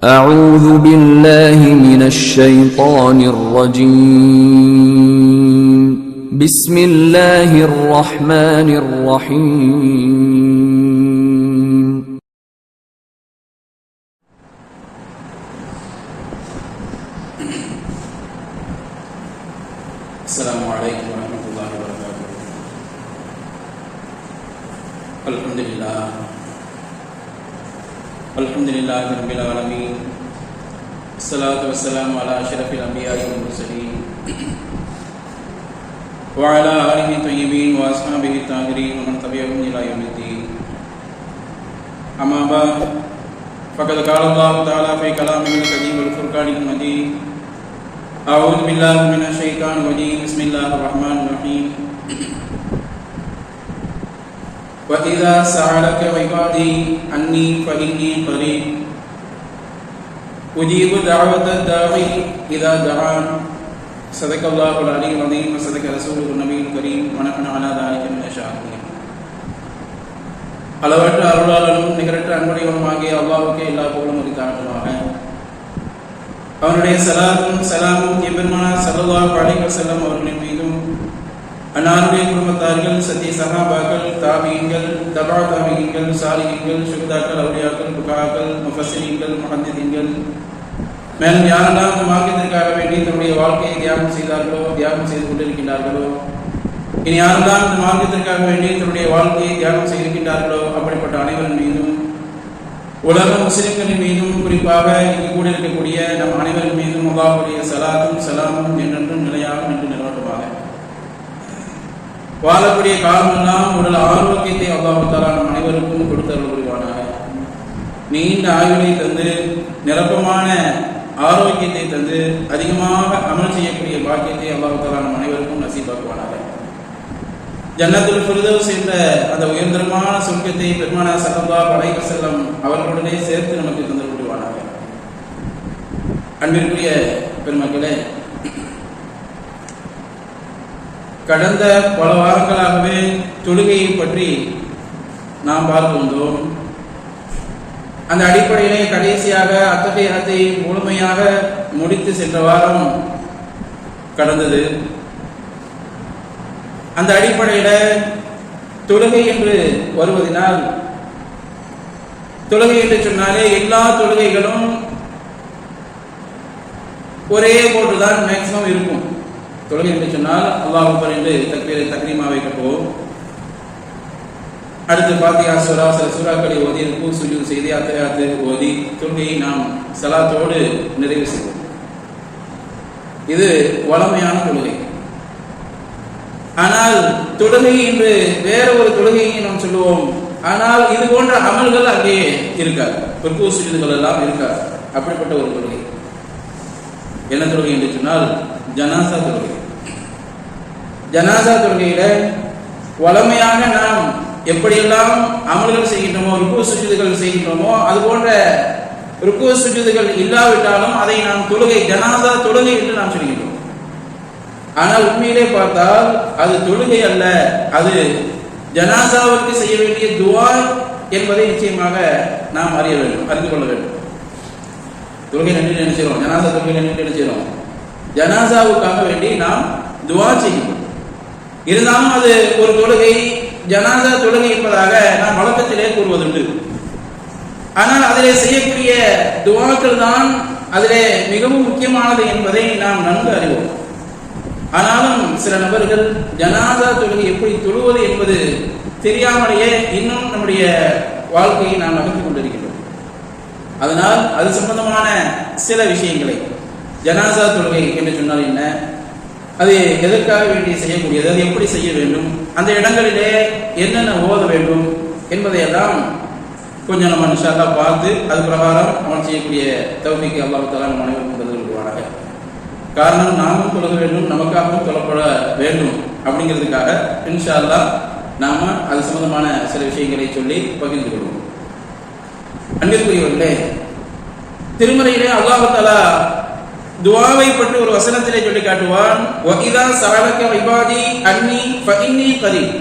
أعوذ بالله من الشيطان الرجيم بسم الله الرحمن الرحيم السلام عليكم ورحمة الله وبركاته. الحمد لله رب العالمين. الصلاة والسلام على أشرف الأنبياء والمرسلين وعلى آله الطيبين وأصحابه الطاهرين ومن تبعهم إلى يوم الدين. أما بعد، فقد قال الله تعالى في كلامه القديم والفرقان المجيد: أعوذ بالله من الشيطان الرجيم. بسم الله الرحمن الرحيم. وإذا سألك عبادي عني فإني قريب أجيب دعوة الداعي إذا دعان. صدق الله العلي العظيم وصدق رسوله النبي الكريم ونحن على ذلك من الشاهدين. அளவற்ற அருளாளனும் நிகரற்ற அன்புடையவனுமாகிய அல்லாஹ்வுக்கே எல்லா புகழும் உரித்தாகட்டுமாக. அவனுடைய சலாத்தும் சலாமும் எம்பெருமானார் ஸல்லல்லாஹு அலைஹி வஸல்லம் அவர்களின் மீதும், அன்னாருடைய குடும்பத்தார்கள், சத்திய சஹாபாக்கள், தாபீன்கள், தபா தாபீன்கள், சாலிஹீன்கள், ஷுஹதாக்கள், அவுலியாக்கள், புகாக்கள், முஃபஸ்ஸிரீன்கள், முஹத்திதீன்கள், மேலும் யாரெல்லாம் இந்த மார்க்கத்திற்காக வேண்டி தன்னுடைய வாழ்க்கையை தியாகம் செய்தார்களோ, தியாகம் செய்து கொண்டிருக்கின்றார்களோ, இனி யாரெல்லாம் இந்த மார்க்கத்திற்காக வேண்டி தன்னுடைய வாழ்க்கையை தியாகம் செய்திருக்கின்றார்களோ அப்படிப்பட்ட அனைவரின் மீதும், உலக முஸ்லிம்களின் மீதும், குறிப்பாக இங்கு கூட இருக்கக்கூடிய நம் அனைவரின் மீதும் அல்லாஹ்வுடைய சலாத்தும் சலாமும் என்றென்றும் நிலையாக நின்று நிலவட்டுமாக. வாழக்கூடிய காலமெல்லாம் உடல் ஆரோக்கியத்தை அல்லாஹ் தஆலா நம் அனைவருக்கும் கொடுத்தருள் புரிவானாக. நீண்ட ஆயுளை தந்து, நிரப்பமான ஆரோக்கியத்தை தந்து, அதிகமாக அமல் செய்யக்கூடிய பாக்கியத்தை அல்லாஹ் தஆலா நம் அனைவருக்கும் நசீபாக்குவானாக. ஜன்னத்துல் ஃபிர்தௌஸ் என்ற அந்த உயர்தரமான சொர்க்கத்தை பெருமானார் ஸல்லல்லாஹு அலைஹி வஸல்லம் அவர்களுடனே சேர்த்து நமக்கு தந்து விடுவானாக. அன்பிற்குரிய பெருமக்களே, கடந்த பல வாரங்களாகவே தொழுகையை பற்றி நாம் பார்த்து வந்தோம். அந்த அடிப்படையிலே கடைசியாக அத்தஹியாத்தை முழுமையாக முடித்து சென்ற வாரம் கடந்தது. அந்த அடிப்படையில தொழுகை என்று வருவதனால், தொழுகை என்று சொன்னாலே எல்லா தொழுகைகளும் ஒரே போன்றுதான் மேக்சிமம் இருக்கும். தொழுகை என்று சொன்னால் அல்லாஹ் அக்பர் என்று தக்பீரை தக்ரீமாவை கட்டுவோம். அடுத்து ஃபாத்திஹா சூரா, சில சூறாக்களை ஓதி ருக்கு சுஜூத் செய்து அத்தஹியாத்து ஓதி தொழுகையை நாம் ஸலாத்தோடு நிறைவு செய்வோம். இது வளமையான தொழுகை. ஆனால் தொழுகை என்று வேற ஒரு தொழுகையை நாம் சொல்லுவோம். ஆனால் இது போன்ற அமல்கள் அங்கே இருக்காது, ருக்கு சுஜூதுகள் எல்லாம் இருக்காது. அப்படிப்பட்ட ஒரு தொழுகை என்ன தொழுகை என்று சொன்னால் ஜனாசா தொழுகை. ஜனாசா தொழுகையில வளமையாக நாம் எப்படியெல்லாம் அமல்கள் செய்கின்றோமோ, ருக்கு சுஜூதுகள் செய்கின்றோமோ, அது போன்ற ருக்கு சுஜூதுகள் இல்லாவிட்டாலும் அதை நாம் தொழுகை, ஜனாசா தொழுகை என்று நாம் சொல்கின்றோம். ஆனால் உண்மையிலே பார்த்தால் அது தொழுகை அல்ல, அது ஜனாசாவிற்கு செய்ய வேண்டிய துஆ என்பதை நிச்சயமாக நாம் அறிய வேண்டும், அறிந்து கொள்ள வேண்டும். தொழுகை நன்றி நினைச்சிடும், ஜனாசா தொழுகை நன்றி நினைச்சிடும், ஜனாசாவுக்காக வேண்டி நாம் துஆ செய்யணும். இருந்தாலும் அது ஒரு தொழுகை, ஜனாசா தொழுகை என்பதாக நாம் வழக்கத்திலே கூறுவதுண்டு. ஆனால் அதிலே செய்யக்கூடிய துஆக்கள் தான் அதிலே மிகவும் முக்கியமானது என்பதை நாம் நன்கு அறிவோம். ஆனாலும் சில நபர்கள் ஜனாசா தொழுகை எப்படி தொழுவது என்பது தெரியாமலேயே இன்னும் நம்முடைய வாழ்க்கையை நாம் நகர்த்திக் கொண்டிருக்கிறோம். அதனால் அது சம்பந்தமான சில விஷயங்களை, ஜனாசா தொழுகை என்று சொன்னால் என்ன, அது எதற்காக வேண்டி செய்யக்கூடியது, அது எப்படி செய்ய வேண்டும், அந்த இடங்களிலே என்னென்ன ஓத வேண்டும் என்பதையெல்லாம் கொஞ்சம் நம்ம இன்ஷா அல்லாஹ் பார்த்து அது பிரகாரம் அவன் செய்யக்கூடிய தௌஃபீக் அல்லாஹ் தஆலா நம் அனைவருக்கும் தருவானாக. காரணம், நாமும் தொழுக வேண்டும், நமக்காகவும் தொழப்பட வேண்டும் அப்படிங்கிறதுக்காக இன்ஷா அல்லாஹ் நாம அது சம்பந்தமான சில விஷயங்களை சொல்லி பகிர்ந்து கொள்வோம். அன்பிற்குரியவர்களே, திருமறையிலே அல்லாஹ் தஆலா துஆவை பற்றி ஒரு வசனத்திலே சொல்லி காட்டுவான். வஇதா ஸஅலக இபாதி அன்னி ஃபஇன்னி கரீப்.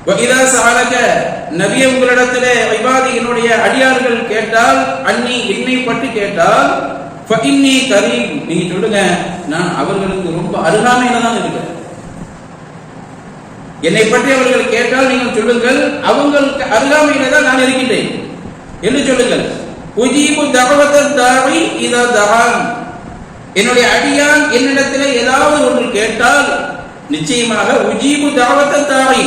வஇதா ஸஅலக நபி உங்களிடத்திலே இபாதி என்னுடைய அடியார்கள் கேட்டால் அன்னி என்னை பற்றி கேட்டால் ஃபஇன்னி கரீப் நீங்க சொல்லுங்க நான் அவர்களுக்கு ரொம்ப அருகாமையில தான் இருக்கிறேன். என்னை பற்றி அவர்கள் கேட்டால் நீங்கள் சொல்லுங்கள் அவங்களுக்கு அருகாமையில தான் நான் இருக்கின்றேன் என்று சொல்லுங்கள். உஜீபு தஅவத தாஇ இதா தஆன் என்னுடைய அடியான் என்னிடத்திலே ஏதாவது ஒன்று கேட்டால் நிச்சயமாக உஜீபு தஅவத தாஇ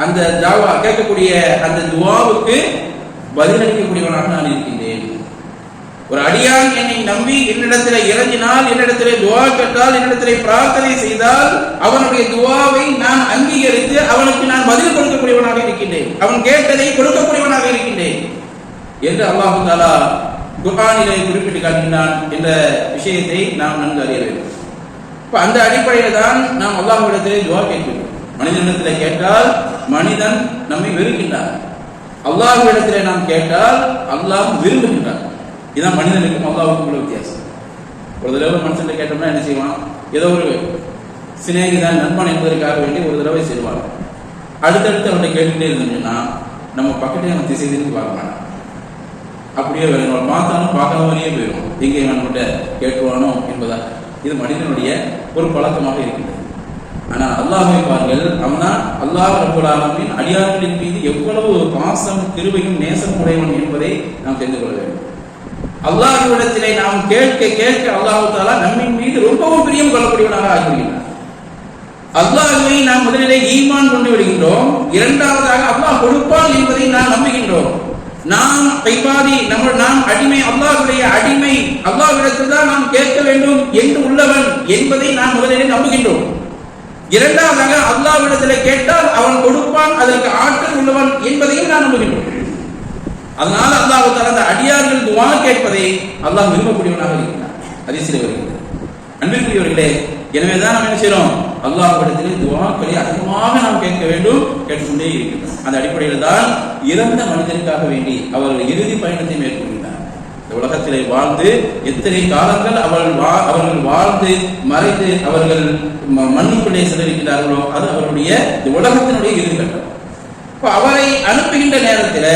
அந்த தாவா கேட்கக்கூடிய அந்த துஆவுக்கு பதிலளிக்கக்கூடியவனாக நான் இருக்கின்றேன். ஒரு அடியான் என்னை நம்பி என்னிடத்திலே இறங்கினால், என்னிடத்திலே துஆ கேட்டால், என்னிடத்திலே பிரார்த்தனை செய்தால் அவனுடைய துஆவை நான் அங்கீகரித்து அவனுக்கு நான் பதில் கொடுக்கக்கூடியவனாக இருக்கின்றேன். அவன் கேட்டதை கொடுக்கக்கூடியவனாக இருக்கின்றேன் என்று அல்லாஹ் தஆலா குர்ஆனிலே குறிப்பிட்டு காட்டினான் என்ற விஷயத்தை நாம் நன்கு அறிய வேண்டும். அந்த அடிப்படையில் தான் நாம் அல்லாஹ்விடத்திலே துஆ கேட்கிறோம். மனிதனிடத்திலே கேட்டால் மனிதன் நம்மை வெறுக்கின்றான். அல்லாஹ்விடத்திலே நாம் கேட்டால் அல்லாஹ் விரும்புகின்றான். இதுதான் மனிதனுக்கும் அல்லாஹ்வுக்கும் உள்ள வித்தியாசம். ஒரு தடவை மனுஷன் கேட்டோம்னா என்ன செய்வான்? ஏதோ ஒரு சிநேகிதான் நண்பன் என்பதற்காக வேண்டி ஒரு தடவை செய்வான். அடுத்தடுத்து அவனை கேட்டுட்டே இருந்தோம்னா நம்ம பக்கத்தே அவன் திசை திரும்பி பார்க்க மாட்டான். அப்படியே வேணும் பார்த்தாலும் பார்க்காமலேயே போயிடும். எங்கே நம்மகிட்ட கேட்குவானோ என்பதா இது மனிதனுடைய ஒரு பழக்கமாக இருக்கின்றது. ஆனால் அல்லாஹ்வை பாருங்கள், அவன்தான் அல்லாஹ் ரப்பல் ஆலமீன் அடியார்களின் மீது எவ்வளவு பாசம் கிருபையும் நேசம் உடையவன் என்பதை நாம் தெரிந்து கொள்ள வேண்டும். அல்லாஹ்விடத்திலே நாம் கேட்க கேட்க அல்லாஹ் தஆலா நம்மின் மீது ரொம்பவும் பிரியம் கொள்ளக்கூடியவனாக ஆகிவிடுகிறார். அல்லாஹ்வை நாம் முதலிலே ஈமான் கொண்டு விடுகின்றோம். இரண்டாவதாக அல்லாஹ் கொடுப்பான் என்பதை நாம் நம்புகின்றோம். நாம் இபாதி நாம் அடிமை, அல்லாஹ்வுடைய அடிமை, அல்லாஹ்விடத்தில் தான் நாம் கேட்க வேண்டும் என்று உள்ளவன் என்பதை நாம் முதலிலே நம்புகின்றோம். இரண்டாவதாக அல்லாஹ்விடத்திலே கேட்டால் அவன் கொடுப்பான், அதற்கு ஆற்றல் உள்ளவன் என்பதையும் நாம் நம்புகின்றோம். அதனால அல்லாஹ் தஆலா அந்த அடியார்கள் துஆ கேட்பதை அல்லாஹ் விரும்பக்கூடியவனாக இருக்கிறார். ஹதீஸிலே வருகிறது. அன்பிற்குரியவர்களே, எனவேதான் நாம் என்ன செய்றோம்? அல்லாஹ்விடத்திலே துஆக்களை அதிகமாக நாம் கேட்க வேண்டும், கேட்டுக்கொண்டே இருக்கிறோம். அந்த அடிப்படையில் தான் இறந்த மனிதனுக்காக வேண்டி அவர்கள் இறுதி பயணத்தை மேற்கொள்கிறார். இந்த உலகத்திலே வாழ்ந்து எத்தனை காலங்கள் அவர்கள் வாழ்ந்து மறைந்து அவர்கள் மண்ணுக்குள்ளே செலவிக்கிறார்களோ அது அவருடைய உலகத்தினுடைய இறுதி கட்டம். அவரை அனுப்புகின்ற நேரத்தில்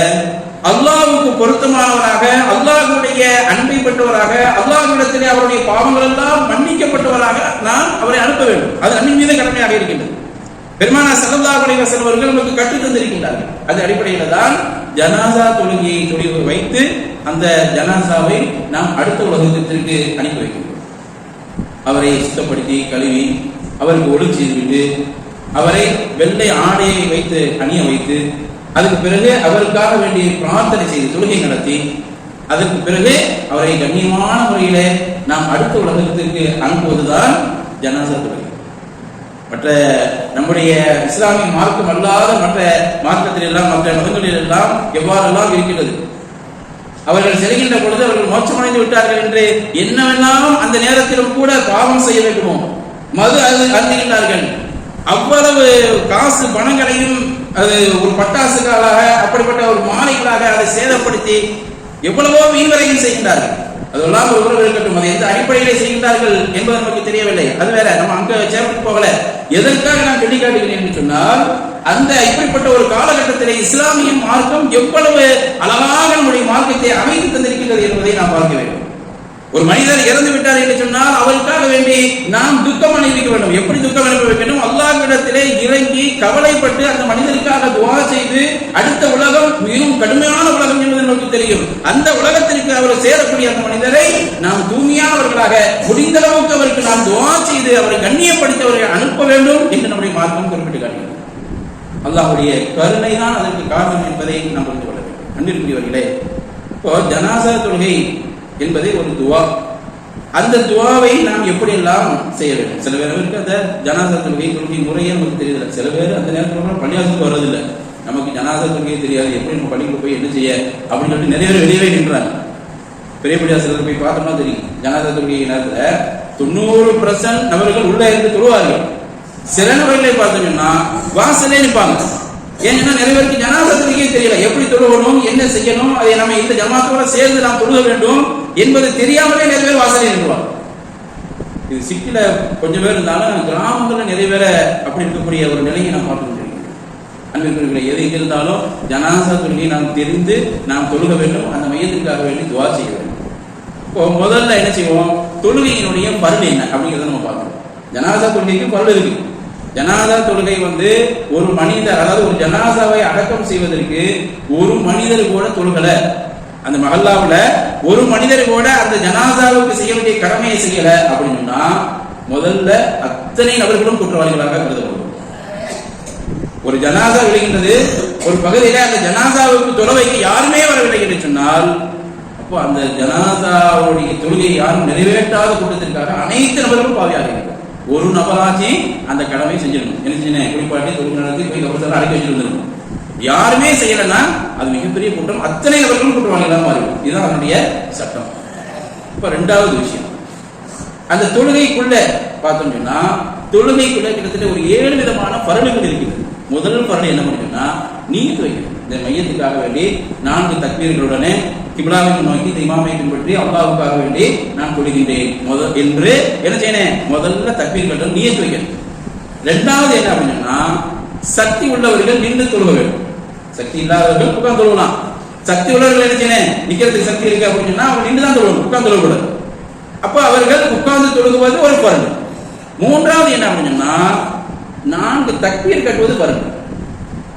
அல்லாஹ்வுக்கு பொருத்தமானவராக, அல்லாஹ்வுடைய அன்பை பெற்றவராக, அல்லாஹ்விடத்திலே அவருடைய பாவங்கள் எல்லாம் மன்னிக்கப்பட்டவராக நாம் அவரை அனுப்ப வேண்டும். அது நம்மின் மீது கடமையாக இருக்கின்றது. பெருமானார் ஸல்லல்லாஹு அலைஹி வஸல்லம் அவர்கள் நமக்கு கற்றுத் தந்திருக்கின்றார்கள். அது அடிப்படையில் தான் ஜனாசா தொழுகையை தொழுகை வைத்து அந்த ஜனாசாவை நாம் அடுத்த உலகத்திற்கு அனுப்பி வைக்கின்றோம். அவரை சுத்தப்படுத்தி கழுவி அவருக்கு ஒளி செய்துவிட்டு அவரை வெள்ளை ஆடையை வைத்து அணிய வைத்து அதுக்கு பிறகு அவருக்காக வேண்டிய பிரார்த்தனை செய்து தொழுகை நடத்தி அதற்கு பிறகு அவரை கண்ணியமான முறையிலே நாம் அடுத்த உலகத்திற்கு அனுப்புவதுதான் ஜனாசா தொழுகை. மற்ற நம்முடைய இஸ்லாமிய மார்க்கம் அல்லாத மற்ற மார்க்கத்தில் எல்லாம், மற்ற மதங்களில் எல்லாம் எவ்வாறெல்லாம் இருக்கிறது? அவர்கள் செல்கின்ற பொழுது அவர்கள் மோட்சமடைந்து விட்டார்கள் என்று என்னவெல்லாம் அந்த நேரத்திலும் கூட பாவம் செய்ய வேண்டுமோ, மது அருந்துகின்றார்கள், அவ்வளவு காசு பணங்களையும் அது ஒரு பட்டாசுகளாக அப்படிப்பட்ட ஒரு மாலைகளாக அதை சேதப்படுத்தி எவ்வளவோ வீண்வரையும் செய்கின்றார்கள். அதெல்லாம் ஒரு உறவு இருக்கட்டும், அதை எந்த அடிப்படையிலே செய்கின்றார்கள் என்பது நமக்கு தெரியவில்லை. அது வேற, நம்ம அங்க சேர்த்து போகல. எதற்காக நான் சொல்லி காட்டுகிறேன் என்று சொன்னால், அந்த இப்படிப்பட்ட ஒரு காலகட்டத்திலே இஸ்லாமிய மார்க்கம் எவ்வளவு அழகாக நம்முடைய மார்க்கத்தை அமைத்து தந்திருக்கின்றது என்பதை நாம் பார்க்க வேண்டும். ஒரு மனிதர் இறந்து விட்டார் என்று சொன்னால் அவருக்காக வேண்டி நாம் துக்கம் அனுபவிக்க வேண்டும். எப்படி துக்கம் அனுபவிக்க வேண்டும்? அல்லாஹ்விடத்திலே இறங்கி கவலைப்பட்டு அந்த மனிதருக்காக துஆ செய்து, அடுத்த உலகம் மிகவும் கடுமையான உலகம் என்பது நமக்கு தெரியும். அந்த உலகத்திற்கு அவர் சேரக்கூடிய அந்த மனிதரை நாம் தூய்மையானவர்களாக முடிந்த அளவுக்கு அவருக்கு நாம் துஆ செய்து அவரை கண்ணியப்படுத்தி அவரை அனுப்ப வேண்டும் என்று நம்முடைய மார்க்கம் குறிப்பிட்டு காட்டுகிறது. அல்லாஹ்வுடைய கருணை தான் அதற்கு காரணம் என்பதை நாம் புரிந்து கொள்ள வேண்டும். அன்பிற்குரியவர்களே, இப்போ ஜனாசா தொழுகை என்பதை ஒரு துவா, அந்த துவாவை நாம் எப்படி எல்லாம் செய்ய வேண்டும்? சில பேருக்கு அந்த ஜனாசா தொழுகை முறையே நமக்கு தெரியல. சில பேர் அந்த நேரத்தில் பள்ளியாசத்துக்கு வர்றதில்லை. நமக்கு ஜனாசா தொழுகையே தெரியாது, எப்படி நம்ம பள்ளிக்கு போய் என்ன செய்ய அப்படின்னு சொல்லிட்டு நிறைய பேர் வெளியவே நின்றாங்க. பெரிய பள்ளியாசத்தில் போய் பார்த்தோம்னா தெரியும், ஜனாசா தொழுகை நேரத்தில் 90% நபர்கள் உள்ள இருந்து தொழுவார்கள். சில நபர்களை பார்த்தோம்னா வாசலே நிற்பாங்க. ஏன்னா நிறைய பேருக்கு ஜனாசா தொழுகையே தெரியல, எப்படி தொழுகணும், என்ன செய்யணும், அதை நம்ம இந்த ஜமாத்தோட சேர்ந்து நாம் தொழுக வேண்டும் என்பது தெரியாமலே நிறைய பேர் வாசலே நின்றுவாங்க. இது சிட்டில கொஞ்சம் பேர் இருந்தாலும் கிராமங்களில் நிறைய பேரை அப்படி இருக்கக்கூடிய ஒரு நிலையை நாம் பார்க்க முடியும். அன்பிற்குரிய எது இருந்தாலும் ஜனாசா தொழுகையை நாம் தெரிந்து நாம் தொழுக வேண்டும், அந்த மையத்திற்காக வேண்டி துவா செய்ய வேண்டும். இப்போ முதல்ல என்ன செய்வோம், தொழுகையினுடைய பருள் என்ன அப்படிங்கிறத நம்ம பார்க்கணும். ஜனாசா தொழுகைக்கு பருள் இருக்கு. ஜனாசா தொழுகை ஒரு மனிதர், அதாவது ஒரு ஜனாசாவை அடக்கம் செய்வதற்கு ஒரு மனிதர் கூட தொழுகல, அந்த மஹல்லாவுல ஒரு மனிதர் கூட அந்த ஜனாசாவுக்கு செய்ய வேண்டிய கடமையை செய்யல அப்படின்னு சொன்னா முதல்ல அத்தனை நபர்களும் குற்றவாளிகளாக கருதப்படும். ஒரு ஜனாசா விளைகின்றது ஒரு பகுதியில, அந்த ஜனாசாவுக்கு தொழுகைக்கு யாருமே வரவில்லை என்று சொன்னால் அப்போ அந்த ஜனாசாவுடைய தொழுகையை யாரும் நிறைவேற்றாத கூட்டத்திற்காக அனைத்து நபர்களும் பாவியாக ஒரு நபராட்சி அந்த கடமை செஞ்சிடணும். என்ன செய்யணும், குளிப்பாட்டி தொழுகை நடத்தி போய் கபத்தில் அடக்கி வச்சிருந்துடணும். யாருமே செய்யலைன்னா அது மிகப்பெரிய குற்றம், அத்தனை நபர்களும் குற்றவாளிகளாக மாறிடும். இதுதான் அதனுடைய சட்டம். இப்ப ரெண்டாவது விஷயம், அந்த தொழுகைக்குள்ள பார்த்தோம் சொன்னா தொழுகைக்குள்ள கிட்டத்தட்ட ஒரு 7 விதமான பருளுகள் இருக்குது. முதல் பருள் என்ன பண்ணுன்னா நீயத் வைக்கணும். இந்த மையத்துக்காக வேண்டி 4 தக்பீர்களுடனே கிப்லாவை நோக்கி இந்த இமாமை பின்பற்றி அல்லாஹ்வுக்காக வேண்டி நான் தொழுகின்றேன் என்று என்ன செய்யணும், முதல்ல தக்பீர்களுடன் நீயத் வைக்கணும். ரெண்டாவது என்ன அப்படின்னா சக்தி உள்ளவர்கள் நின்று தொழுக வேண்டும். சக்தி இல்லாதவர்கள் உட்கார்ந்து தொழுகலாம். சக்தி உள்ளவர்கள் என்ன செய்யணும், நிக்கிறதுக்கு சக்தி இருக்கு அப்படின்னு சொன்னா அவங்க நின்று தான் தொழுகணும், உட்கார்ந்து தொழக்கூடாது. அப்ப அவர்கள் உட்கார்ந்து தொழுகுவது ஒரு பருள். மூன்றாவது என்ன அப்படின்னா 4 தக்பீர் கட்டுவது பருள்.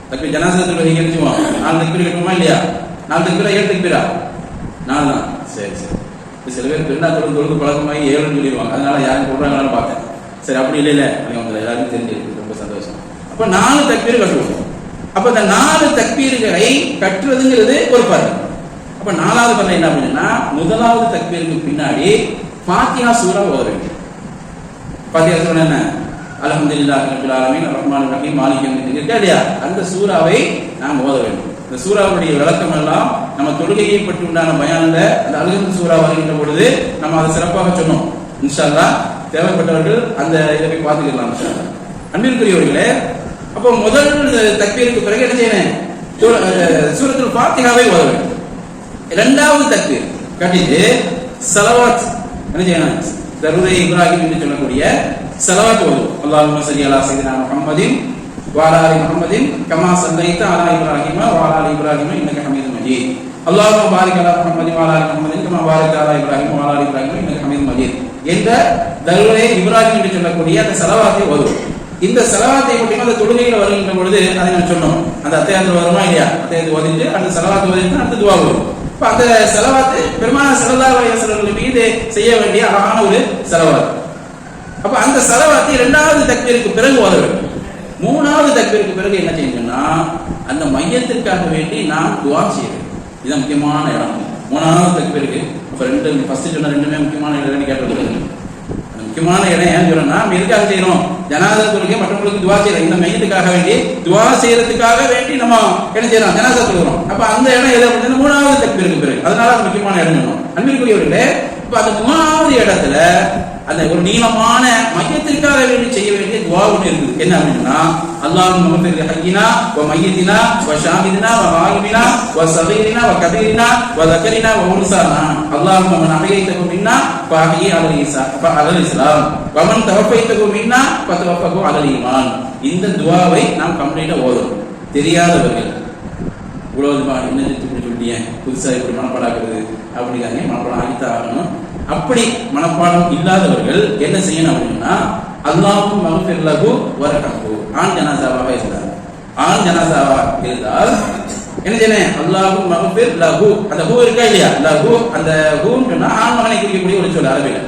தக்பீர் ஜனாசா தொழுகை நிகழ்ச்சிவோம் 4 தக்பீர் கட்டுவோமா இல்லையா? 4 தக்பீரா 7 தக்பீரா? 4 தான். சரி சரி. சில பேர் பெண்ணா தொழுது பழக்கமாகி 7ன்னு சொல்லிடுவாங்க, அதனால யாரும் சொல்றாங்கன்னு பார்த்தேன். சரி, அப்படி இல்லை எல்லாருக்கும் தெரிஞ்சிருக்கு, ரொம்ப சந்தோஷம். அப்ப 4 தக்பீர் கட்டுவோம். அப்ப இந்த 4 தக்பீர்களை கட்டுறதுங்கிறது ஒரு பருள். அப்ப 4வது பருள் என்ன அப்படின்னா முதலாவது தக்பீருக்கு பின்னாடி ஃபாத்திஹா சூரா ஓத வேண்டும். ஃபாத்திஹா சூரா என்ன, அல்ஹம்துலில்லாஹி ரப்பில் ஆலமீன் அர்ரஹ்மானிர் ரஹீம் மாலிகி யௌமிddin இருக்கா இல்லையா, அந்த சூராவை நாம் ஓத வேண்டும். இந்த சூராவுடைய விளக்கம் எல்லாம் நம்ம தொழுகையை பற்றி உண்டான பயான்ல அந்த அல்ஹம்து சூரா வருகின்ற பொழுது நம்ம அதை சிறப்பாக சொன்னோம். இன்ஷா அல்லாஹ் தேவைப்பட்டவர்கள் அந்த இதை போய் பார்த்துக்கலாம் இன்ஷா அல்லாஹ். அன்பிற்குரியவர்களே, அப்போ முதல் தக்பீருக்கு பிறகு என்ன செய்யணும், சூரத்துல் ஃபாத்திஹாவை ஓத வேண்டும். இரண்டாவது தக்பீர் கட்டிட்டு ஸலவாத் என்ன செய்யணும், தரூரை இப்ராஹிம் என்று சொல்லக்கூடிய ஸலவாத் ஓதுவோம். அல்லாஹும்ம ஸல்லி அலா ஸய்யிதினா முஹம்மதின் வ அலா ஆலி முஹம்மதின் கமா ஸல்லைத அலா இப்ராஹிம வ அலா ஆலி இப்ராஹிம இன்னக ஹமீதும் மஜீத். அல்லாஹும்ம பாரிக் அலா முஹம்மதின் வ அலா ஆலி முஹம்மதின் கமா பாரக்த அலா இப்ராஹிம வ அலா ஆலி இப்ராஹிம இன்னக ஹமீதும் மஜீத் என்ற தரூரை இப்ராஹிம் என்று சொல்லக்கூடிய அந்த ஸலவாத்தை ஓதுவோம். இந்த ஸலவாத்தை மட்டும் அந்த தொழுகையில வருகின்ற பொழுது அதை நான் சொன்னோம், அந்த அத்தியாயத்தில் வருமா இல்லையா, அத்தியாயத்தை ஓதிட்டு அந்த ஸலவாத்தை ஓதிட்டு அடுத்து துஆ வரும். அந்த ஸலவாத் பெருமானார் ஸல்லல்லாஹு அலைஹி வஸல்லம் மீது செய்ய வேண்டிய அழகான ஒரு ஸலவாத். அப்ப அந்த ஸலவாத்தை இரண்டாவது தக்பீருக்கு பிறகு ஓத வேண்டும். மூணாவது தக்பீருக்கு பிறகு என்ன செய்யணும்னா அந்த மையத்திற்காக வேண்டி நாம் துஆ செய்ய வேண்டும். இது முக்கியமான இடம். மூணாவது தக்பீருக்கு அப்ப ஃபர்ஸ்ட் சொன்ன ரெண்டுமே முக்கியமான இடம் கேட்டது. முக்கியமான இடம் ஏன் சொல்றேன்னா நம்ம எதுக்காக செய்யறோம், ஜனாசா தொழுகை மற்றவங்களுக்கு துஆ செய்யறோம். இந்த மையத்துக்காக வேண்டி துஆ செய்யறதுக்காக வேண்டி நம்ம என்ன செய்யறோம், ஜனாசா தொழுகிறோம். அப்ப அந்த இடம் எது அப்படின்னா மூணாவது தக்பீருக்கு பிறகு, அதனால அது முக்கியமான இடம் சொன்னோம். அன்பிற்குரியவர்களே, இப்ப அந்த மூணாவது இடத்துல அந்த ஒரு நீளமான மையத்திற்காக வேண்டி செய்ய வேண்டிய துஆ ஒன்று இருக்குது. என்ன அப்படின்னா அல்லாஹும்ம ஃபிர் ஹய்யினா வ மையித்தினா வ ஷாஹிதினா வ காயிபினா வ ஸகீரினா வ கபீரினா வ ذكرنا வ உன்சானா அல்லாஹும்ம மன் அஹ்யைதஹு மின்னா ஃபஅஹ்யி அலல் இஸ்லாம் வ மன் தவஃபைதஹு மின்னா ஃபதவஃபஹு அலல் ஈமான். இந்த துஆவை நாம் கம்ப்ளீட்டா ஓதணும். தெரியாதவர்கள் இவ்வளவு என்ன இப்படி சொல்லிட்டீங்க, புதுசா இப்படி மனப்பாடாக்குறது அப்படிங்காங்க, மனப்பாடம் ஆகித்தான் ஆகணும். அப்படி மனப்பாடம் இல்லாதவர்கள் என்ன செய்யணும் அப்படின்னா அல்லாஹும்ம மக்ஃபிர் லஹு வர்ஹம்ஹு, ஆண் ஜனாசாவாக இருந்தார், ஆண் ஜனாசாவாக இருந்தால் என்ன செய்யணும், அல்லாஹும்ம மக்ஃபிர் லஹு, அந்த ஹூ இருக்கா இல்லையா, லஹு அந்த ஹூன்னு சொன்னா ஆண் மகனை குறிக்கக்கூடிய ஒரு சொல் அரபில.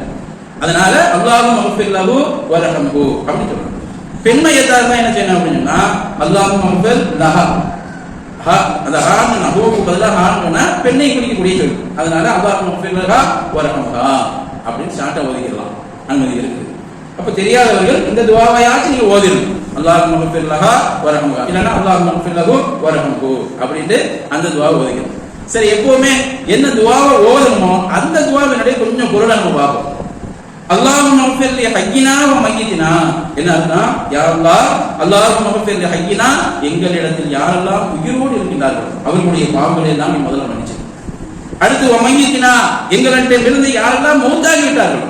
அதனால அல்லாஹும்ம மக்ஃபிர் லஹு வர்ஹம்ஹு அப்படி சொல்லணும். பெண்மையத்தா இருந்தா என்ன செய்யணும் அப்படின்னா அல்லாஹும்ம மக்ஃபிர் லஹா, அந்த ஹான்னு நபுவுக்கு பதிலாக ஹான்னா பெண்ணை குறிக்கக்கூடிய சொல். அதனால அல்லாஹும்ம மக்ஃபிர் லஹா வர்ஹம்ஹா அப்படின்னு ஷார்ட்டா ஓதிக்கலாம், அனுமதி இருக்கு. அப்ப தெரியாதவர்கள் இந்த துஆவையாச்சும் நீங்க ஓதிடணும். அல்லாஹும்ம மக்ஃபிர் லஹா வர்ஹம்ஹா இல்லனா அல்லாஹும்ம மக்ஃபிர் லஹு வர்ஹம்ஹு அப்படினு அந்த துஆவை ஓதிக்கணும். சரி, எப்பவுமே என்ன துஆவை ஓதணுமோ அந்த துஆவினுடைய கொஞ்சம் பொருளை நம்ம பார்ப்போம். அல்லாஹும்ம மக்ஃபிர் லி ஹய்யினா வ மையித்தினா, என்ன அர்த்தம், யா அல்லாஹ் அல்லாஹும்ம மக்ஃபிர் லி ஹய்யினா, எங்களிடத்தில் யாரெல்லாம் உயிரோடு இருக்கிறார்களோ அவர்களுடைய பாவங்களை எல்லாம் நீ முதல்ல மன்னிச்சு. அடுத்து வ மையித்தினா, எங்களிடமிருந்து யாரெல்லாம் மௌத்தாகி விட்டார்களோ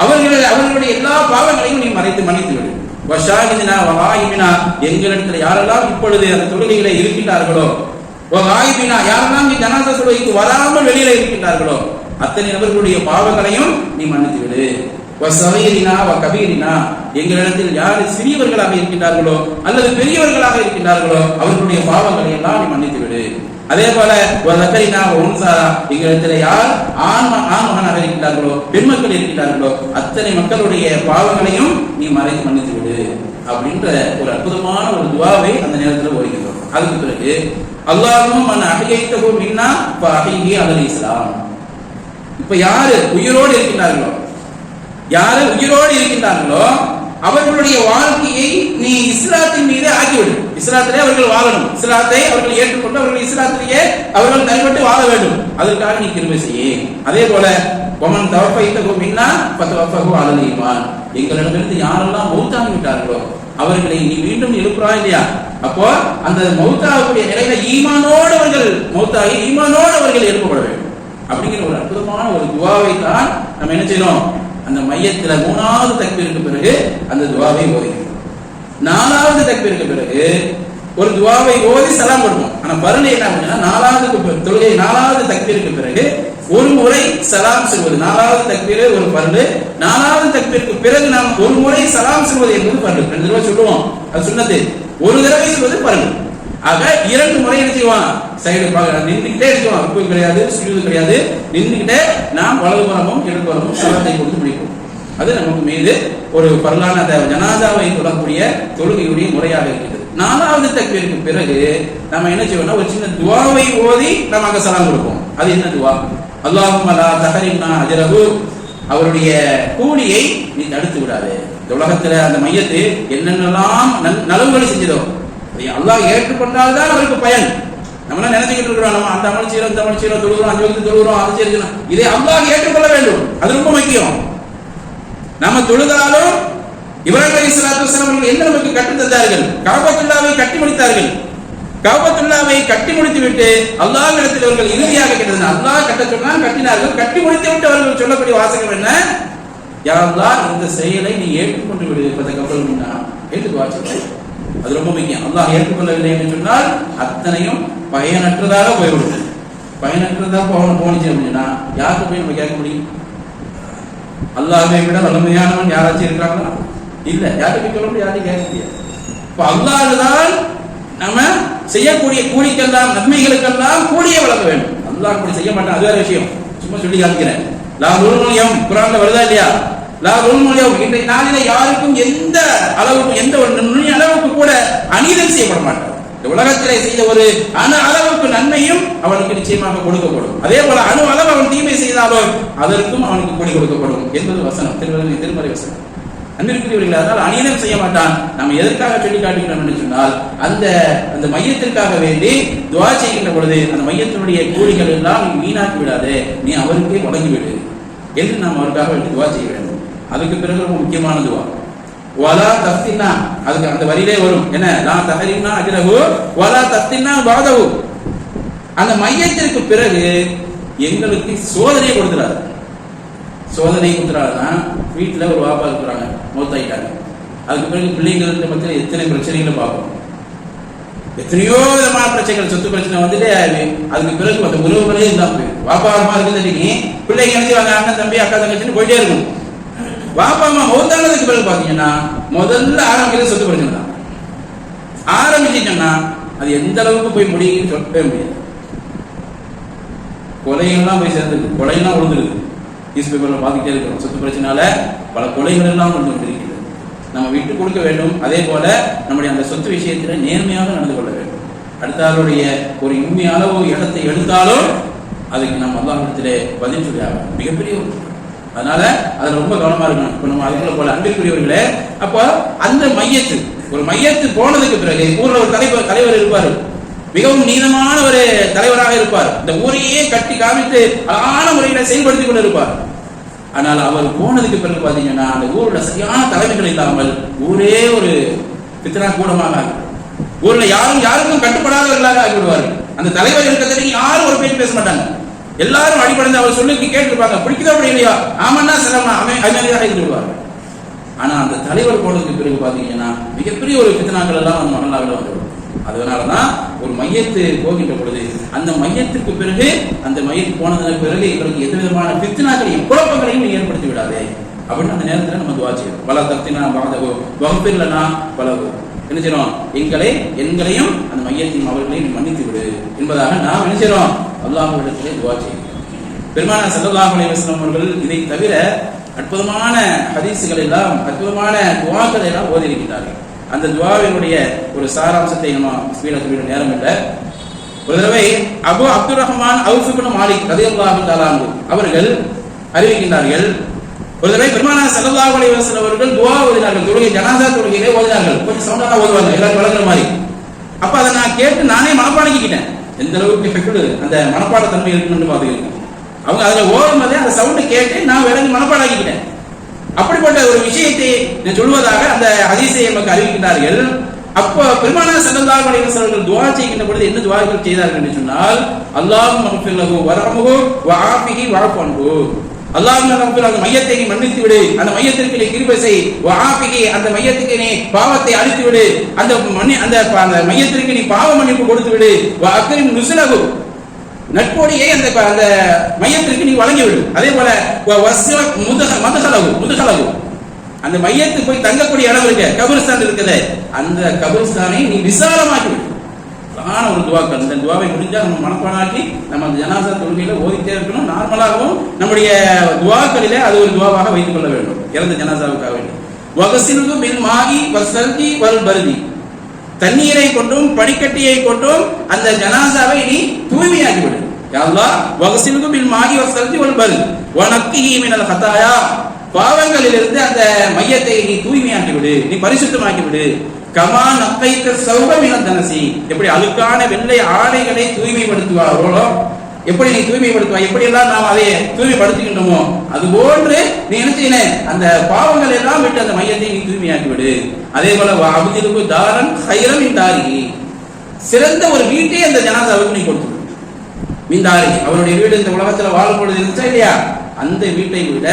அவர்களுடைய எல்லா பாவங்களையும் நீ மன்னித்து விடு. வஷாஹிதினா வகாயிபினா, எங்களிடத்தில் யாரெல்லாம் இப்பொழுது அந்த தொழுகையிலே இருக்கின்றார்களோ, வகாயிபினா யாரெல்லாம் நீ ஜனாஸா தொழுகைக்கு வராமல் வெளியில இருக்கின்றார்களோ அத்தனை நபர்களுடைய பாவங்களையும் நீ மன்னித்து விடு. வஸகீரினா வகபீரினா, எங்களிடத்தில் யார் சிறியவர்களாக இருக்கின்றார்களோ அல்லது பெரியவர்களாக இருக்கின்றார்களோ அவர்களுடைய பாவங்களை எல்லாம் நீ மன்னித்து விடு. அதே போல வதகரினா வஉன்சா, எங்களிடத்தில் யார் ஆண் மகனாக இருக்கின்றார்களோ பெண் மக்கள் இருக்கின்றார்களோ அத்தனை மக்களுடைய பாவங்களையும் நீ மன்னித்து விடு அப்படின்ற ஒரு அற்புதமான ஒரு துஆவை அந்த நேரத்தில் ஓதுகிறோம். அதுக்கு பிறகு அல்லாஹும்ம மன் அஹ்யைதஹு மின்னா ஃபஅஹ்யிஹி அலல் இஸ்லாம். இப்ப யாரு உயிரோடு இருக்கின்றார்களோ அவர்களுடைய வாழ்க்கையை நீ இஸ்லாத்தின் மீது ஆக்கிவிடு. இஸ்லாத்திலே அவர்கள் வாழணும், இஸ்லாத்தை அவர்கள் ஏற்றுக்கொண்டு அவர்கள் இஸ்லாத்திலேயே அவர்கள் தனிப்பட்டு வாழ வேண்டும். அதற்காக நீ கிருபை செய்ய. அதே போல வமன் தவஃபைதஹு மின்னா ஃபதவஃபஹு அலல் ஈமான், எங்களிடமிருந்து யாரெல்லாம் மௌத்தாகி விட்டார்களோ அவர்களை நீ மீண்டும் எழுப்புறாய் இல்லையா? அப்போ அந்த மௌத்தாகக்கூடிய நிலையில ஈமானோடு அவர்கள் மௌத்தாகி ஈமானோடு அவர்கள் எழுப்பப்பட வேண்டும் அப்படிங்கிற ஒரு அற்புதமான ஒரு துஆவை தான் நம்ம என்ன செய்யணும், அந்த மையத்துல 3வது தக்பீருக்கு பிறகு அந்த துஆவை ஓதுகிறோம். 4வது தக்பீருக்கு பிறகு ஒரு துஆவை ஓதி சலாம் கொடுப்போம். ஆனா பரல என்ன அப்படின்னா 4வது தக்பீருக்கு பிறகு ஒரு முறை சலாம் சொல்வது. 4வது தக்பீர் ஒரு பரல், 4வது தக்பீருக்கு பிறகு நாம் ஒரு முறை சலாம் சொல்வது என்பது பரல். 2 தடவை சொல்லுவோம், அது சுன்னத்து. ஒரு தடவை சொல்வது பரல். ஆக 2 முறை என்ன செய்வான், சைடு நின்றுகிட்டே செய்வான். ருக்குஉ கிடையாது, சுஜூது கிடையாது, நின்றுகிட்டே நாம் வலதுபுறமும் இடதுபுறமும் சலாத்தை கொடுத்து முடிப்போம். அது நமக்கு மீது ஒரு பரலான ஜனாசாவை தொழக்கூடிய தொழுகையுடைய முறையாக இருக்கிறது. 4வது தக்பீருக்கு பிறகு நம்ம என்ன செய்வோம்னா ஒரு சின்ன துஆவை ஓதி நம்ம அங்க சலாம் கொடுப்போம். அது என்ன துஆ? அல்லாஹும்ம லா தஹரிம்னா அஜ்ரஹு, அவருடைய கூலியை நீ தடுத்து விடாதே. இந்த உலகத்துல அந்த மையத்து என்னென்னலாம் நலவுகளை செஞ்சதோ அல்லாஹ் ஏற்றுக்கொண்டால் தான் அவருக்கு பயன். நம்ம நினைச்சுக்கிட்டு இருக்கிறோம், நம்ம அந்த அமல் செய்யறோம் இந்த அமல் செய்யறோம், தொழுகிறோம் 5 வக்து தொழுகிறோம், அது செய்யறோம். இதை அல்லாஹ் ஏற்றுக்கொள்ள வேண்டும், அது ரொம்ப முக்கியம். நம்ம தொழுதாலும் இப்ராஹிம் அலைஹிஸ்ஸலாத்து வஸலாம் அவர்கள் என்ன நமக்கு கற்றுத் தந்தார்கள்? கஅபத்துல்லாவை கட்டி முடித்தார்கள். கஅபத்துல்லாவை கட்டி முடித்து விட்டு அல்லாஹ்விடத்தில் அவர்கள் இறுதியாக கேட்டது, அல்லாஹ் கட்ட சொன்னால் கட்டினார்கள். கட்டி முடித்து விட்டு அவர்கள் சொல்லக்கூடிய வாசகம் என்ன? யா அல்லாஹ், இந்த செயலை நீ ஏற்றுக்கொண்டு விடு, கப்பல் ஏற்றுக்குவா சொல்றேன். அது ரொம்ப முக்கியம். அல்லாஹ் ஏற்றுக்கொள்ளவில்லை என்று சொன்னால் அத்தனையும் பயனற்றதாக போய்விடும். பயனற்றதாக போனிச்சு அப்படின்னா யாருக்கு போய் நம்ம கேட்க முடியும்? அல்லாஹ்வை விட வலிமையானவன் யாராச்சும் இருக்கிறாங்களா? இல்ல. யாருக்கு சொல்ல முடியும், யாரையும் கேட்க முடியாது. இப்ப அல்லாஹ் தான் நம்ம செய்யக்கூடிய கூலிக்கெல்லாம் நன்மைகளுக்கெல்லாம் கூலியை வழங்க வேண்டும். அல்லாஹ் அப்படி செய்ய மாட்டான், அது வேற விஷயம். சும்மா சொல்லி காமிக்கிறேன். லா ظلم குர்ஆன்ல வருதா இல்லையா? லா ظلم இன்றைய நாளிலே யாருக்கும் எந்த அளவுக்கு எந்த ஒரு நுண்ணிய அளவுக்கு கூட அநீதம் செய்யப்பட மாட்டார். இந்த உலகத்திலே செய்த ஒரு அணு அளவுக்கு நன்மையும் அவனுக்கு நிச்சயமாக கொடுக்கப்படும். அதே போல அணு அளவு அவன் தீமை செய்தாலும் அதற்கும் அவனுக்கு கூலி கொடுக்கப்படும் என்பது வசனம், திருமறை வசனம். அன்பிற்குரியவர்களே, அதனால் அநீதம் செய்ய மாட்டான். நம்ம எதற்காக சொல்லி காட்டுகிறோம் என்று சொன்னால் அந்த மையத்திற்காக வேண்டி துஆ செய்கின்ற பொழுது அந்த மையத்தினுடைய கூலிகள் எல்லாம் நீ வீணாக்கி விடாதே, நீ அவருக்கே வழங்கிவிடு என்று நாம் அவருக்காக வேண்டி துஆ செய்ய வேண்டும். அதுக்கு பிறகு ரொம்ப முக்கியமான துஆ வலா தஃப்தினா, அதுக்கு அந்த வரியிலே வரும் என்ன, லா தஹரிம்னா அஜ்ரஹு வலா தஃப்தினா பாதஹு. அந்த மையத்திற்கு பிறகு எங்களுக்கு சோதனையை கொடுத்துறாரு. சோதனை கொடுத்துறாருன்னா வீட்டில் ஒரு வாப்பா இருக்கிறாங்க, மௌத்தாயிட்டாங்க. அதுக்கு பிறகு பிள்ளைங்களுக்கு மத்தியில் எத்தனை பிரச்சனைகளை பார்ப்போம். எத்தனையோ விதமான பிரச்சனைகள், சொத்து பிரச்சனை வந்துட்டே அதுக்கு பிறகு அந்த உறவுகளே இருந்தா போயிடும். வாப்பா அம்மா இருக்குதுன்னு பிள்ளைங்க நினைச்சுவாங்க, அண்ணன் தம்பி அக்கா தங்கச்சின்னு போயிட்டே இருக்கும். வாப்பா அம்மா மௌத்தானதுக்கு பிறகு பாத்தீங்கன்னா முதல்ல ஆரம்பிக்கிறது சொத்து பிரச்சனை தான். ஆரம்பிச்சிட்டோம்னா அது எந்த அளவுக்கு போய் முடியும்னு சொல்லவே முடியாது. கொலைகள்லாம் போய் சேர்ந்துருக்கு, கொலையெல்லாம் விழுந்துருக்கு. நியூஸ் பேப்பர்ல பார்த்துக்கிட்டே இருக்கிறோம். சொத்து பிரச்சனால பல கொலைகள் எல்லாம் கொண்டு வந்திருக்கிறது. நம்ம விட்டு கொடுக்க வேண்டும். அதே போல நம்முடைய அந்த சொத்து விஷயத்தில் நேர்மையாக நடந்து கொள்ள வேண்டும். அடுத்த ஆளுடைய ஒரு இம்மை அளவு இடத்தை எடுத்தாலும் அதுக்கு நம்ம அல்லாஹ்விடத்திலே பதில் சொல்லியாக மிகப்பெரிய ஒரு. அதனால அதுல ரொம்ப கவனமா இருக்கணும். இப்ப நம்ம அதுக்குள்ள போல அன்பிற்குரியவர்களே, அப்போ அந்த மையத்து ஒரு மையத்து போனதுக்கு பிறகு ஊர்ல ஒரு தலைவர் இருப்பாரு, மிகவும் நீளமான ஒரு தலைவராக இருப்பார். இந்த ஊரையே கட்டி காமித்து அழகான முறையில செயல்படுத்தி கொண்டு இருப்பார். ஆனால் அவர் போனதுக்கு பிறகு பாத்தீங்கன்னா அந்த ஊரோட சரியான தலைமைகள் இல்லாமல் ஊரே ஒரு பித்னா கூடமாக, ஊர்ல யாருக்கும் கட்டுப்படாதவர்களாக ஆகிவிடுவார்கள். அந்த தலைவர் இருக்கிறதுக்கு யாரும் ஒரு பேச்சு பேச மாட்டாங்க. எல்லாரும் அடிப்படைந்து அவர் சொல்லுக்கு கேட்டிருப்பாங்க. பிடிக்குதோ அப்படி இல்லையா, ஆமன்னா சிரமம் அமைதியாக இருந்து விடுவார்கள். ஆனா அந்த தலைவர் போனதுக்கு பிறகு பாத்தீங்கன்னா மிகப்பெரிய ஒரு பித்னாக்கள் எல்லாம் அந்த மகளாவில் வந்துடும். அதனாலதான் ஒரு மையத்து போகின்ற பொழுது அந்த மையத்துக்கு பிறகு அந்த மையத்து போனதுக்கு பிறகு எங்களுக்கு எந்த விதமான பித்னாக்களையும் குழப்பங்களையும் ஏற்படுத்தி விடாதே அப்படின்னு அந்த நேரத்தில் நம்ம துவா செய்யணும். பல தத்தினா பாதகோ வகுப்பில்லனா பலவோ என்ன செய்யறோம், எங்களையும் அந்த மையத்தையும் அவர்களையும் மன்னித்து விடு என்பதாக நாம் என்ன செய்யறோம், அல்லாஹ்விடத்திலே துவா செய்யணும். பெருமானார் ஸல்லல்லாஹு அலைஹி வஸல்லம் அவர்கள் இதை தவிர அற்புதமான ஹதீஸுகள் எல்லாம், அற்புதமான துவாக்களை எல்லாம் ஓதி இருக்கிறார்கள். அந்த துவாவினுடைய ஒரு சாராம்சத்தை நம்ம ஸ்பீட நேரம் இல்லை. ஒரு தடவை அபு அப்துர் ரஹ்மான் அவுஃப் இப்னு மாலிக் ரலியல்லாஹு தஆலா அன்ஹு அவர்கள் அறிவிக்கின்றார்கள், ஒரு தடவை பெருமானார் ஸல்லல்லாஹு அலைஹி வஸல்லம் அவர்கள் துஆ ஓதினார்கள். தொழுகை ஜனாஸா தொழுகையிலே ஓதினார்கள். கொஞ்சம் சவுண்டா ஓதுவாங்க, எல்லாரும் வழங்குற மாதிரி. அப்ப அதை நான் கேட்டு நானே மனப்பாடக்கிட்டேன். எந்த அளவுக்கு ஃபெக்டு அந்த மனப்பாட தன்மை இருக்குன்னு பாத்துக்கிறேன். அவங்க அதுல ஓடும் போதே அந்த சவுண்ட் கேட்டு நான் விளங்கி மனப்பாடாக்கிட்டேன். அப்படிப்பட்ட ஒரு விஷயத்தை சொல்வதாக அந்த ஹதீஸை நமக்கு அறிவிக்கின்றார்கள். அப்போ பெருமானார் ஸல்லல்லாஹு அலைஹி வஸல்லம் துஆ செய்கின்ற பொழுது என்ன துஆக்கள் செய்தார்கள் என்று சொன்னால், அல்லாஹும்ம ஃபிர் லஹு வர்ஹம்ஹு வஆஃபிஹி வஅஃபு அன்ஹு. அல்லாஹ்வும்ம ஃபிர் அந்த மையத்தை நீ மன்னித்து விடு, அந்த மையத்திற்கு நீ கிருபை செய், வஆஃபிஹி அந்த மையத்துக்கு நீ பாவத்தை அழித்து விடு, அந்த மையத்திற்கு நீ பாவ மன்னிப்பு கொடுத்து விடு, வஅக்ரிம் நுஸலஹு நட்போடியை அந்த மையத்திற்கு நீ வழங்கிவிடு. அதே போல முதுகலகு அந்த மையத்துக்கு போய் தங்கக்கூடிய இடம் இருக்க கபிரிஸ்தான் இருக்குது, அந்த கபிரிஸ்தானை நீ விசாலமாக்கி விடு. ஒரு துவாக்கள். இந்த துவாவை முடிஞ்சா நம்ம மனப்பாடாக்கி நம்ம அந்த ஜனாஸா தொழுகையில ஓதிட்டே இருக்கணும். நார்மலாகவும் நம்முடைய துவாக்களிலே அது ஒரு துவாவாக வைத்துக் கொள்ள வேண்டும். இறந்த ஜனாசாவுக்காக வேண்டும். வகசிலுகு பில் மாகி வசல்கி வல் பர்தி, தண்ணீரை கொண்டும் பனிக்கட்டியை கொண்டும் அந்த ஜனாசாவை நீ தூய்மையாக்கி விடு. யா அல்லாஹ் வகசிலுகு பில் மாகி வசல்கி வல் பர்தி வனக்கிஹி மினல் ஹதாயா, பாவங்களிலிருந்து அந்த மையத்தை நீ தூய்மையாக்கி விடு, நீ பரிசுத்தமாக்கி விடு. கமா நக்கைத்த சௌப மினத் தனசி, எப்படி அழுக்கான வெள்ளை ஆடைகளை தூய்மைப்படுத்துவார்களோ, எப்படி நீ தூய்மைப்படுத்துவாய், எப்படி எல்லாம் நாம் அதை தூய்மைப்படுத்துகின்றோமோ அதுபோன்று நீ என்ன செய்யணும், அந்த பாவங்கள் எல்லாம் விட்டு அந்த மையத்தை நீ தூய்மையாக்கி விடு. அதே போல அபுதிலுக்கு தாரன் ஹைரம் மின் தாரிஹி, சிறந்த ஒரு வீட்டை அந்த ஜனாசாவுக்கு நீ கொடுத்து விடு. மின் தாரிஹி, அவருடைய வீடு இந்த உலகத்துல வாழும் பொழுது இருந்துச்சா இல்லையா, அந்த வீட்டை விட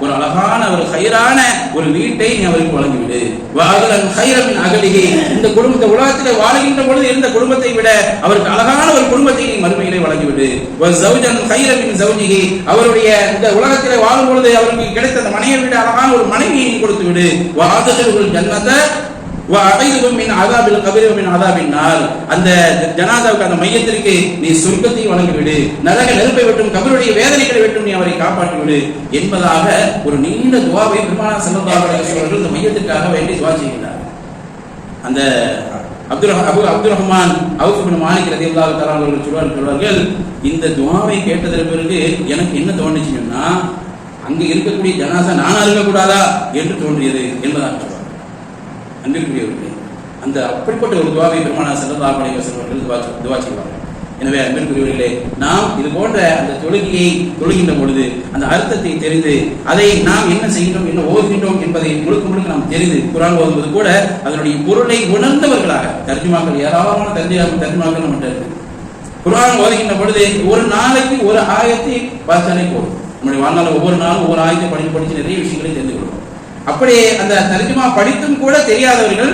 ஒரு அழகான ஒரு ஹைரான ஒரு வீட்டை நீ அவருக்கு வழங்கிவிடு. வாகலன் ஹைரமின் அகலிகி, இந்த குடும்பத்தை உலகத்தில் வாழுகின்ற பொழுது இருந்த குடும்பத்தை விட அவருக்கு அழகான ஒரு குடும்பத்தை நீ மறுமையிலே வழங்கிவிடு. ஜௌஜன் ஹைரமின் ஜௌஜிகி, அவருடைய இந்த உலகத்தில் வாழும் பொழுது அவருக்கு கிடைத்த அந்த மனைவியை விட அழகான ஒரு மனைவியை நீ கொடுத்து விடு. வாதகர்கள் ஜன்னத அந்த ஜனாசாவுக்கு அந்த மையத்திற்கு நீ சொர்க்கத்தை வழங்கிவிடு, நரக நெருப்பை விட்டும் கபருடைய வேதனைகளை விட்டும் நீ அவரை காப்பாற்றிவிடு என்பதாக ஒரு நீண்ட துவாவை பெருமானார் ஸல்லல்லாஹு அலைஹி வஸல்லம் இந்த மையத்திற்காக வேண்டி துவா செய்கிறார். அந்த அப்துர் ரஹ்மான் அவுஃப் இப்னு மாலிக் ரலியல்லாஹு தஆலா அவர்கள் சொல்வார்கள், இந்த துவாவை கேட்டதற்கு பிறகு எனக்கு என்ன தோணுச்சுன்னா, அங்க இருக்கக்கூடிய ஜனாசா நானா இருக்கக்கூடாதா என்று தோன்றியது என்பதாக சொல்வார். அன்பிற்குரியவர்களே, அந்த அப்படிப்பட்ட ஒரு துவாவை பெருமானார் ஸல்லல்லாஹு அலைஹி வஸல்லம் துவா செய்வார்கள். எனவே அன்பிற்குரியவர்களே, நாம் இது போன்ற அந்த தொழுகையை தொழுகின்ற பொழுது அந்த அர்த்தத்தை தெரிந்து அதை நாம் என்ன செய்கின்றோம், என்ன ஓதுகின்றோம் என்பதை முழுக்க நாம் தெரிந்து குர்ஆன் ஓதுவது கூட அதனுடைய பொருளை உணர்ந்தவர்களாக, தர்ஜுமாக்கள் ஏராளமான தர்ஜுமாக்கள் நம்மகிட்ட இருக்கு. குர்ஆன் ஓதுகின்ற பொழுது ஒரு நாளைக்கு ஒரு ஆயத்தை வாசித்தாலே போதும். நம்முடைய வாழ்நாள் ஒவ்வொரு நாளும் ஒவ்வொரு ஆயத்தை படித்து நிறைய விஷயங்களை தெரிந்து கொள்வோம். அப்படி அந்த தர்ஜுமா படித்தும் கூட தெரியாதவர்கள்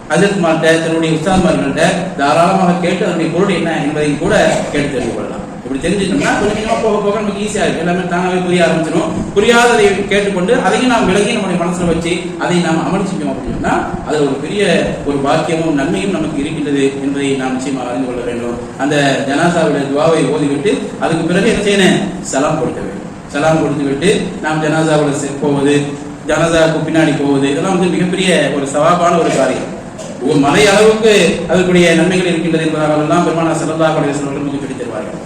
ஹஜரத்மார்கிட்ட, தன்னுடைய உஸ்தாத்மார்கள்ட்ட தாராளமாக கேட்டு அதனுடைய பொருள் என்ன என்பதை கூட கேட்டு தெரிந்து கொள்ளலாம். இப்படி தெரிஞ்சுட்டோம்னா கொஞ்சம் போக போக நமக்கு ஈஸியா இருக்கு, எல்லாமே தானாகவே புரிய ஆரம்பிச்சிடும். புரியாததை கேட்டுக்கொண்டு அதையும் நாம் விலகி நம்முடைய மனசுல வச்சு அதை நாம் அமல் செஞ்சோம் அப்படின்னா அதுல ஒரு பெரிய ஒரு பாக்கியமும் நன்மையும் நமக்கு இருக்கின்றது என்பதை நாம் நிச்சயமாக அறிந்து கொள்ள வேண்டும். அந்த ஜனாசாவுடைய துவாவை ஓதிவிட்டு அதுக்கு பிறகு என்ன செய்யணும், சலாம் கொடுக்க வேண்டும். சலாம் கொடுத்து விட்டு நாம் ஜனாசாவுல போவது, ஜனாசாவுக்கு பின்னாடி போவது, இதெல்லாம் வந்து மிகப்பெரிய ஒரு சவாபான ஒரு காரியம். ஒரு மலை அளவுக்கு அதற்குரிய நன்மைகள் இருக்கின்றது என்பதாக எல்லாம் பெருமானார் ஸல்லல்லாஹு அலைஹி வஸல்லம் நமக்கு சொல்லித் தருவார்கள்.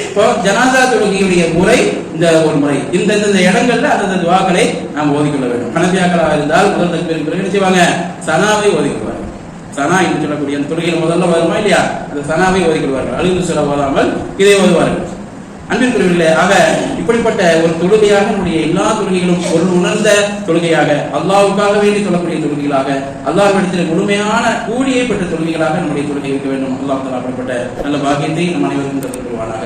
இப்போ ஜனாசா தொழுகையுடைய முறை இந்த ஒரு முறை, இந்த இடங்கள்ல அந்த துஆக்களை நாம் ஓதிக்கொள்ள வேண்டும். ஹனபியாக்களாக இருந்தால் முதல் தக்பீருக்கு பிறகு என்ன செய்வாங்க, சனாவை ஓதிக்கொள்வார்கள். சனா என்று சொல்லக்கூடிய அந்த தொழுகையில் முதல்ல வருமா இல்லையா, அந்த சனாவை ஓதிக்கொள்வார்கள். அழுது சொல்ல ஓதாமல் இதை ஓதுவார்கள். அன்பிற்குரியவர்களே, ஆக இப்படிப்பட்ட ஒரு தொழுகையாக நம்முடைய எல்லா தொழுகைகளும் பொருள் உணர்ந்த தொழுகையாக, அல்லாஹ்வுக்காக வேண்டி தொழக்கூடிய தொழுகைகளாக, அல்லாஹ்விடத்தில் முழுமையான கூலியை பெற்ற தொழுகைகளாக நம்முடைய தொழுகை இருக்க வேண்டும். அல்லாஹ் தஆலா அப்படிப்பட்ட நல்ல பாக்கியத்தை நம் அனைவருக்கும் தந்து கொள்வானாக.